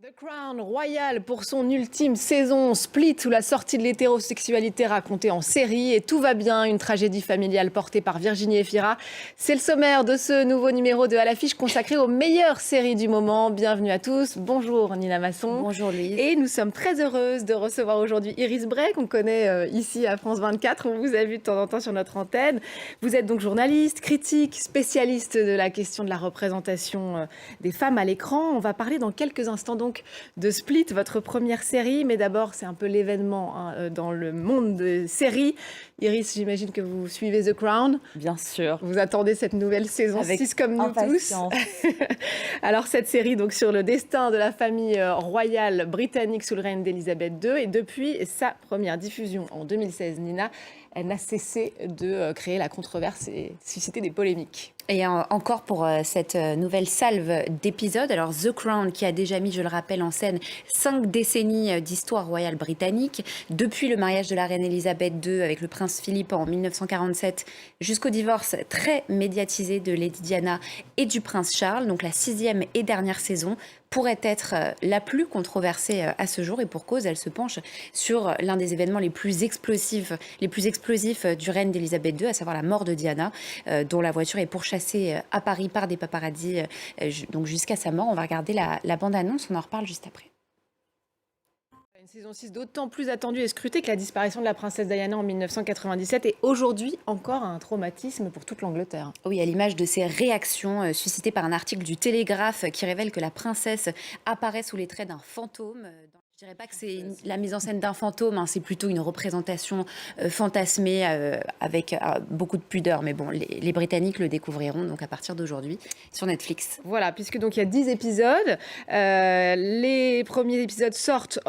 The Crown Royal pour son ultime saison, Split sous la sortie de l'hétérosexualité racontée en série et tout va bien, une tragédie familiale portée par Virginie Efira. C'est le sommaire de ce nouveau numéro de À l'affiche consacré aux meilleures séries du moment. Bienvenue à tous. Bonjour Nina Masson. Bonjour Louise. Et nous sommes très heureuses de recevoir aujourd'hui Iris Bray, qu'on connaît ici à France 24. On vous a vu de temps en temps sur notre antenne. Vous êtes donc journaliste, critique, spécialiste de la question de la représentation des femmes à l'écran. On va parler dans quelques instants donc de Split, votre première série, mais d'abord c'est un peu l'événement dans le monde des séries. Iris, j'imagine que vous suivez The Crown. Bien sûr. Vous attendez cette nouvelle saison 6 comme nous tous. Alors cette série donc sur le destin de la famille royale britannique sous le règne d'Élisabeth II, et depuis sa première diffusion en 2016, Nina, elle n'a cessé de créer la controverse et susciter des polémiques. Et encore pour cette nouvelle salve d'épisodes. Alors The Crown qui a déjà mis, je le rappelle, en scène 5 décennies d'histoire royale britannique, depuis le mariage de la reine Elisabeth II avec le prince Philippe en 1947 jusqu'au divorce très médiatisé de Lady Diana et du prince Charles. Donc la 6e et dernière saison pourrait être la plus controversée à ce jour, et pour cause, elle se penche sur l'un des événements les plus explosifs du règne d'Elisabeth II, à savoir la mort de Diana, dont la voiture est pourchassée à Paris par des paparazzis, donc jusqu'à sa mort. On va regarder la bande-annonce, on en reparle juste après. Une saison 6 d'autant plus attendue et scrutée que la disparition de la princesse Diana en 1997 est aujourd'hui encore un traumatisme pour toute l'Angleterre. Oui, à l'image de ces réactions suscitées par un article du Télégraphe qui révèle que la princesse apparaît sous les traits d'un fantôme. Je dirais pas que c'est la mise en scène d'un fantôme, c'est plutôt une représentation fantasmée avec beaucoup de pudeur. Mais bon, les Britanniques le découvriront donc à partir d'aujourd'hui sur Netflix. Voilà, puisque donc il y a 10 épisodes. Les premiers épisodes sortent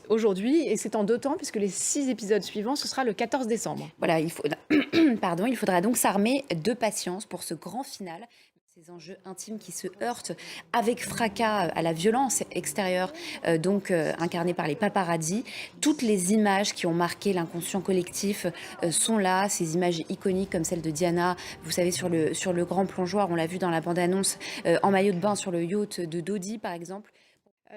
aujourd'hui, et c'est en 2 temps, puisque les 6 épisodes suivants, ce sera le 14 décembre. Voilà, il faudra donc s'armer de patience pour ce grand final. Ces enjeux intimes qui se heurtent avec fracas à la violence extérieure, incarnée par les paparazzis. Toutes les images qui ont marqué l'inconscient collectif sont là, ces images iconiques comme celle de Diana, vous savez, sur le grand plongeoir, on l'a vu dans la bande-annonce, en maillot de bain sur le yacht de Dodi par exemple.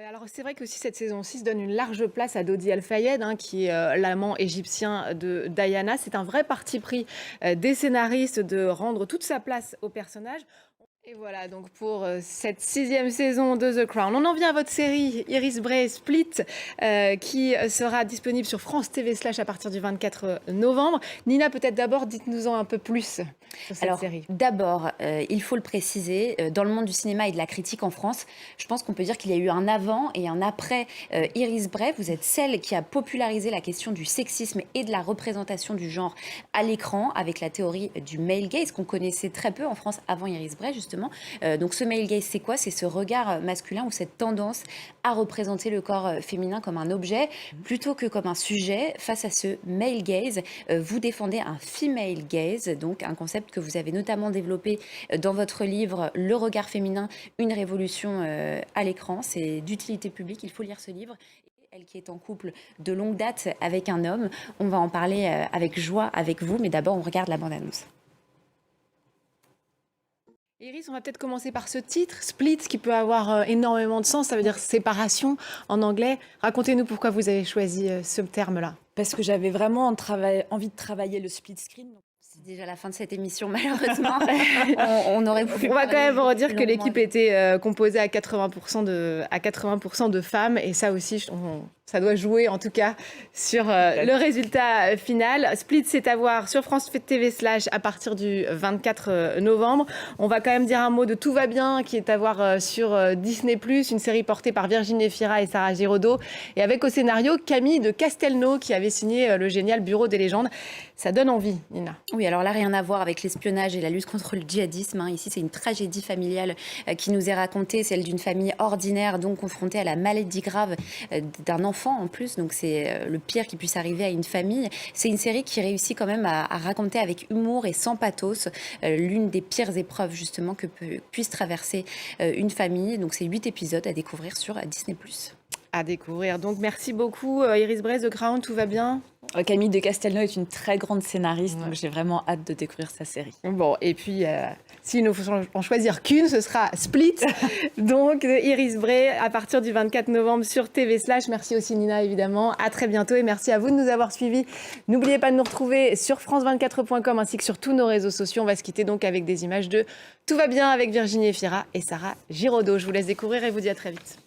Alors c'est vrai que aussi cette saison 6 donne une large place à Dodi Al-Fayed, qui est l'amant égyptien de Diana. C'est un vrai parti pris des scénaristes de rendre toute sa place au personnage. Et voilà donc pour cette 6e saison de The Crown. On en vient à votre série Iris Bray Split, qui sera disponible sur France TV / à partir du 24 novembre. Nina, peut-être d'abord, dites-nous-en un peu plus sur cette série. D'abord, il faut le préciser, dans le monde du cinéma et de la critique en France, je pense qu'on peut dire qu'il y a eu un avant et un après Iris Bray. Vous êtes celle qui a popularisé la question du sexisme et de la représentation du genre à l'écran avec la théorie du male gaze qu'on connaissait très peu en France avant Iris Bray, justement. Donc ce male gaze, c'est quoi? C'est ce regard masculin ou cette tendance à représenter le corps féminin comme un objet plutôt que comme un sujet. Face à ce male gaze, vous défendez un female gaze, donc un concept que vous avez notamment développé dans votre livre Le regard féminin, une révolution à l'écran. C'est d'utilité publique, il faut lire ce livre. Elle qui est en couple de longue date avec un homme, on va en parler avec joie avec vous, mais d'abord on regarde la bande-annonce. Iris, on va peut-être commencer par ce titre, Split, qui peut avoir énormément de sens, ça veut dire séparation en anglais. Racontez-nous pourquoi vous avez choisi ce terme-là. Parce que j'avais vraiment envie de travailler le split screen. C'est déjà la fin de cette émission, malheureusement. on aurait pu. On va quand même redire que l'équipe était composée à 80% de femmes, et ça aussi, ça doit jouer en tout cas sur le résultat final. Split, c'est à voir sur France TV / à partir du 24 novembre. On va quand même dire un mot de Tout va bien, qui est à voir sur Disney+, une série portée par Virginie Efira et Sarah Giraudot, et avec au scénario Camille de Castelnau, qui avait signé le génial Bureau des légendes. Ça donne envie, Nina. Oui, alors là, rien à voir avec l'espionnage et la lutte contre le djihadisme. Ici, c'est une tragédie familiale qui nous est racontée, celle d'une famille ordinaire, donc confrontée à la maladie grave d'un enfant en plus. Donc c'est le pire qui puisse arriver à une famille. C'est une série qui réussit quand même à raconter avec humour et sans pathos l'une des pires épreuves justement que puisse traverser une famille. Donc c'est 8 épisodes à découvrir sur Disney+. À découvrir. Donc merci beaucoup Iris Bray, The Crown, tout va bien? Camille de Castelnau est une très grande scénariste, donc j'ai vraiment hâte de découvrir sa série. Bon, et puis, s'il ne faut en choisir qu'une, ce sera Split, donc de Iris Bray, à partir du 24 novembre sur TV/. Merci aussi Nina, évidemment. À très bientôt et merci à vous de nous avoir suivis. N'oubliez pas de nous retrouver sur france24.com ainsi que sur tous nos réseaux sociaux. On va se quitter donc avec des images de Tout va bien avec Virginie Efira et Sarah Giraudot. Je vous laisse découvrir et vous dis à très vite.